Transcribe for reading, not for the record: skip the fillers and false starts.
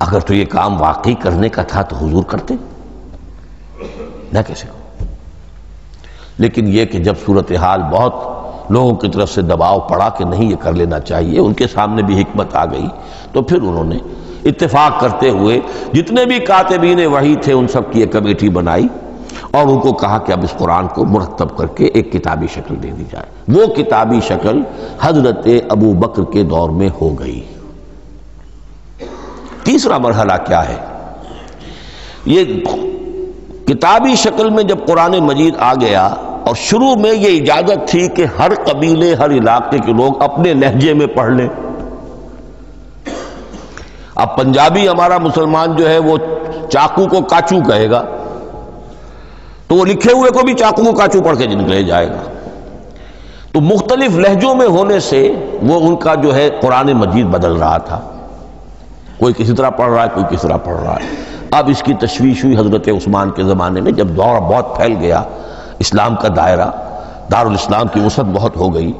اگر تو یہ کام واقعی کرنے کا تھا تو حضور کرتے نہ کیسے ہو. لیکن یہ کہ جب صورتحال بہت لوگوں کی طرف سے دباؤ پڑا کہ نہیں یہ کر لینا چاہیے، ان کے سامنے بھی حکمت آ گئی، تو پھر انہوں نے اتفاق کرتے ہوئے جتنے بھی کاتبین وحی تھے ان سب کی ایک کمیٹی بنائی اور ان کو کہا کہ اب اس قرآن کو مرتب کر کے ایک کتابی شکل دے دی جائے. وہ کتابی شکل حضرت ابو بکر کے دور میں ہو گئی. تیسرا مرحلہ کیا ہے؟ یہ کتابی شکل میں جب قرآن مجید آ گیا اور شروع میں یہ اجازت تھی کہ ہر قبیلے ہر علاقے کے لوگ اپنے لہجے میں پڑھ لیں. اب پنجابی ہمارا مسلمان جو ہے وہ چاقو کو کاچو کہے گا تو وہ لکھے ہوئے کو بھی چاقو کو کاچو پڑھ کے نکلے جائے گا. تو مختلف لہجوں میں ہونے سے وہ ان کا جو ہے قرآن مجید بدل رہا تھا. کوئی کسی طرح پڑھ رہا ہے، کوئی کس طرح پڑھ رہا ہے. اب اس کی تشویش ہوئی حضرت عثمان کے زمانے میں، جب دور بہت پھیل گیا، اسلام کا دائرہ دارالاسلام کی وسعت بہت ہو گئی.